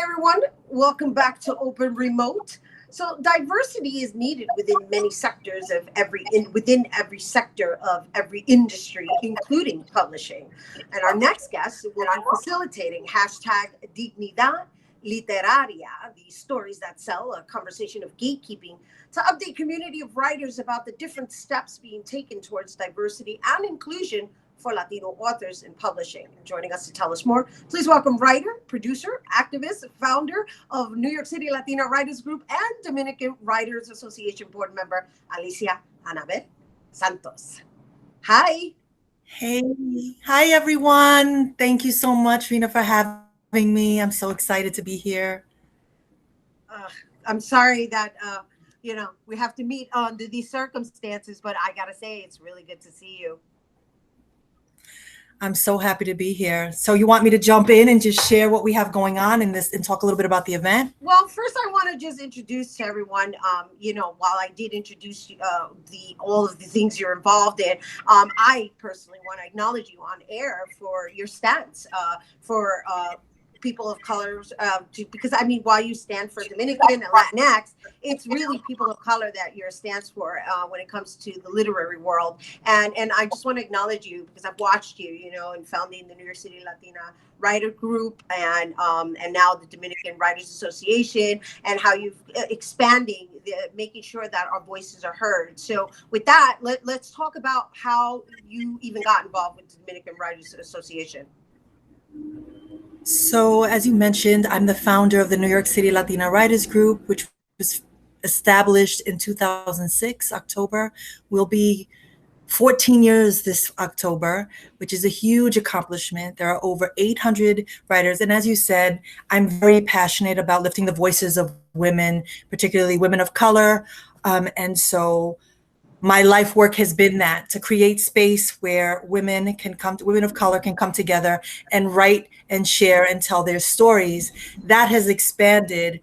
everyone. Welcome back to Open Remote. So diversity is needed within many sectors of within every sector of every industry, including publishing. And our next guest will be facilitating hashtag Dignidad Literaria, the stories that sell, a conversation of gatekeeping, to update community of writers about the different steps being taken towards diversity and inclusion for Latino authors in publishing. And joining us to tell us more, please welcome writer, producer, activist, founder of New York City Latina Writers Group and Dominican Writers Association board member, Alicia Anabel Santos. Hi. Hey, hi everyone. Thank you so much, Rhina, for having me. I'm so excited to be here. I'm sorry that we have to meet under these circumstances, but I gotta say it's really good to see you. I'm so happy to be here. So you want me to jump in and just share what we have going on in this and talk a little bit about the event? Well, first I want to just introduce to everyone, while I did introduce all of the things you're involved in, I personally want to acknowledge you on air for your stance for people of color, because I mean, while you stand for Dominican and Latinx, it's really people of color that your stands for when it comes to the literary world. And I just want to acknowledge you because I've watched you, in founding the New York City Latina Writer Group and now the Dominican Writers Association, and how you've expanding, making sure that our voices are heard. So with that, let's talk about how you even got involved with the Dominican Writers Association. So, as you mentioned, I'm the founder of the New York City Latina Writers Group, which was established in 2006, October. We'll be 14 years this October, which is a huge accomplishment. There are over 800 writers. And as you said, I'm very passionate about lifting the voices of women, particularly women of color. And so my life work has been that, to create space where women of color can come together and write and share and tell their stories. That has expanded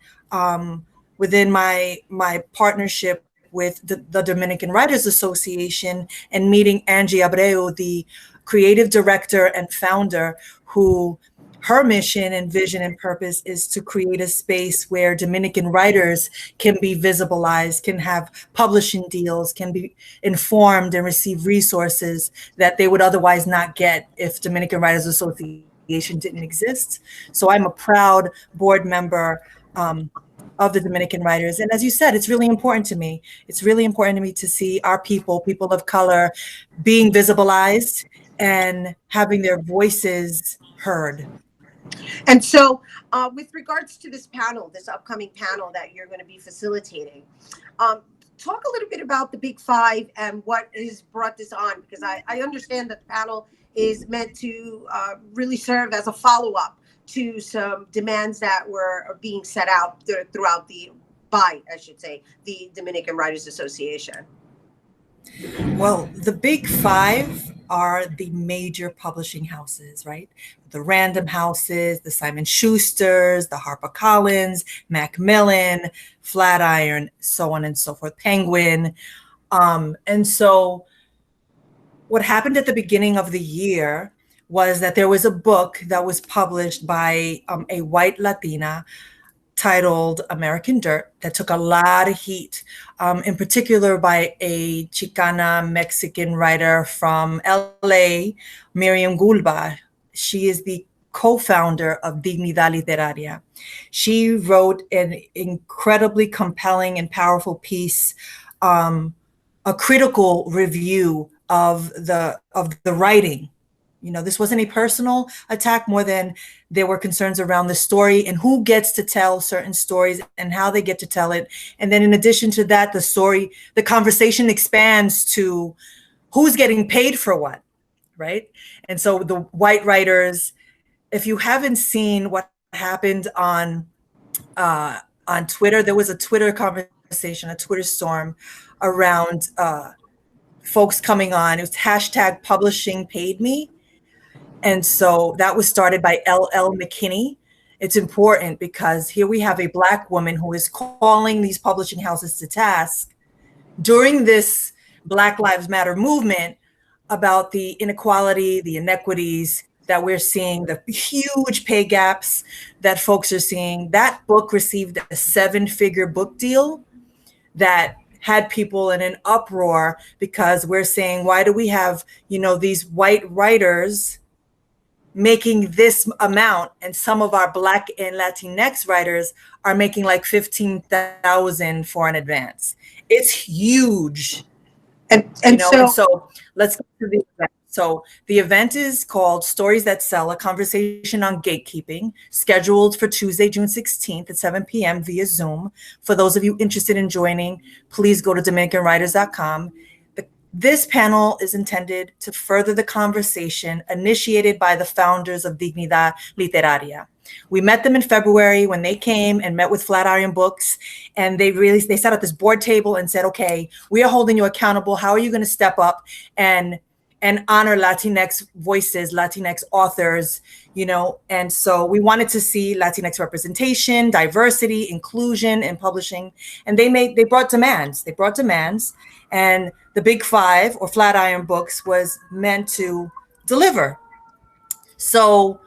within my partnership with the Dominican Writers Association and meeting Angie Abreu, the creative director and founder, who her mission and vision and purpose is to create a space where Dominican writers can be visibilized, can have publishing deals, can be informed and receive resources that they would otherwise not get if Dominican Writers Association didn't exist. So I'm a proud board member of the Dominican writers. And as you said, it's really important to me. It's really important to me to see our people of color, being visibilized and having their voices heard. And so with regards to this upcoming panel that you're going to be facilitating, talk a little bit about the Big Five and what has brought this on, because I understand that the panel is meant to really serve as a follow-up to some demands that were being set out throughout the Dominican Writers Association. Well, the Big Five are the major publishing houses, right? The Random Houses, the Simon Schusters, the HarperCollins, Macmillan, Flatiron, so on and so forth, Penguin. And so what happened at the beginning of the year was that there was a book that was published by a white Latina titled American Dirt that took a lot of heat, in particular by a Chicana Mexican writer from LA, Miriam Gulba. She is the co-founder of Dignidad Literaria. She wrote an incredibly compelling and powerful piece, a critical review of the writing. This wasn't a personal attack more than there were concerns around the story and who gets to tell certain stories and how they get to tell it. And then in addition to that, the conversation expands to who's getting paid for what, right? And so the white writers, if you haven't seen what happened on Twitter, there was a Twitter conversation, a Twitter storm around folks coming on. It was hashtag publishing paid me. And so that was started by LL McKinney. It's important because here we have a Black woman who is calling these publishing houses to task during this Black Lives Matter movement about the inequality, the inequities that we're seeing, the huge pay gaps that folks are seeing. That book received a 7-figure book deal that had people in an uproar because we're saying, why do we have, these white writers making this amount, and some of our Black and Latinx writers are making like 15,000 for an advance? It's huge. And so let's get to the event. So the event is called Stories That Sell, a conversation on gatekeeping, scheduled for Tuesday, June 16th at 7 p.m. via Zoom. For those of you interested in joining, please go to DominicanWriters.com. This panel is intended to further the conversation initiated by the founders of Dignidad Literaria. We met them in February when they came and met with Flatiron Books, and they sat at this board table and said, okay, we are holding you accountable. How are you going to step up and honor Latinx voices, Latinx authors, And so we wanted to see Latinx representation, diversity, inclusion in publishing. And they brought demands. And the Big Five, or Flatiron Books, was meant to deliver. So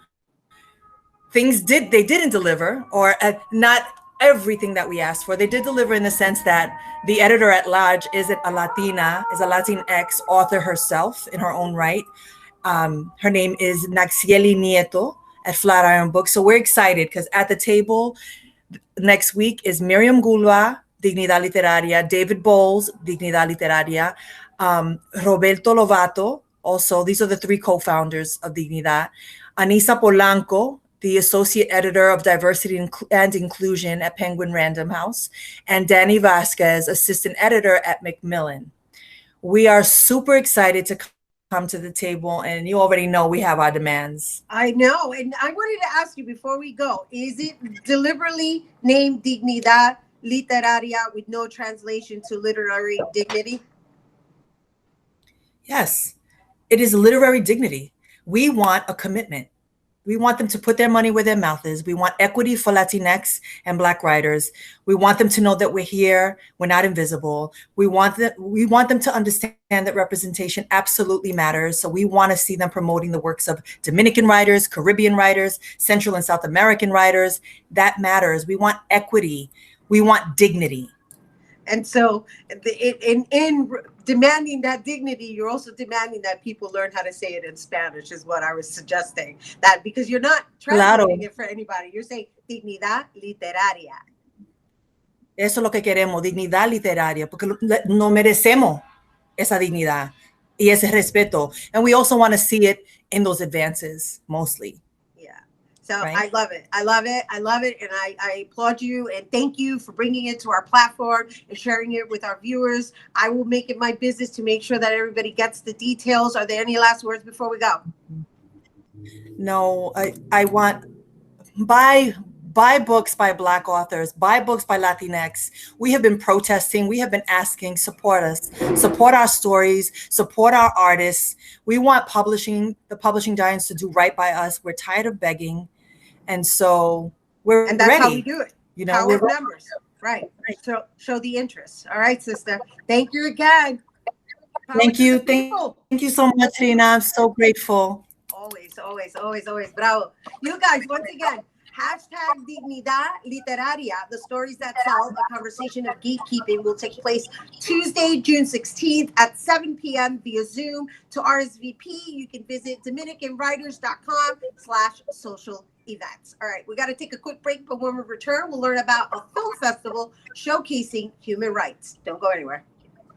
they didn't deliver, or not everything that we asked for. They did deliver in the sense that the editor at large isn't a Latina, is a Latinx author herself in her own right. Her name is Naxieli Nieto at Flatiron Books. So we're excited because at the table next week is Miriam Gulwa, Dignidad Literaria, David Bowles, Dignidad Literaria, Roberto Lovato, also, these are the 3 co-founders of Dignidad, Anisa Polanco, the associate editor of diversity and inclusion at Penguin Random House, and Danny Vasquez, assistant editor at Macmillan. We are super excited to come to the table, and you already know we have our demands. I know, and I wanted to ask you before we go, is it deliberately named Dignidad Literaria with no translation to literary dignity? Yes, it is literary dignity. We want a commitment. We want them to put their money where their mouth is. We want equity for Latinx and Black writers. We want them to know that we're here. We're not invisible. We want them to understand that representation absolutely matters. So we want to see them promoting the works of Dominican writers, Caribbean writers, Central and South American writers. That matters. We want equity. We want dignity. And so in demanding that dignity, you're also demanding that people learn how to say it in Spanish, is what I was suggesting. That because you're not translating it for anybody. You're saying dignidad literaria. Eso es lo que queremos, dignidad literaria, porque no merecemos esa dignidad y ese respeto. And we also want to see it in those advances, mostly. So right? I love it. And I applaud you and thank you for bringing it to our platform and sharing it with our viewers. I will make it my business to make sure that everybody gets the details. Are there any last words before we go? No, I want, buy books by Black authors, buy books by Latinx. We have been protesting. We have been asking, support us, support our stories, support our artists. We want the publishing giants to do right by us. We're tired of begging. And so and that's ready. How we do it. Power of numbers. Right. Show the interest. All right, sister. Thank you again. Thank you. Thank you so much, Rhina. I'm so grateful. Always. Bravo. You guys, once again, hashtag Dignidad Literaria, the stories that sell, a conversation of gatekeeping, will take place Tuesday, June 16th at 7 p.m. via Zoom. To RSVP, you can visit DominicanWriters.com/social events. All right, we got to take a quick break, but when we return, we'll learn about a film festival showcasing human rights. Don't go anywhere.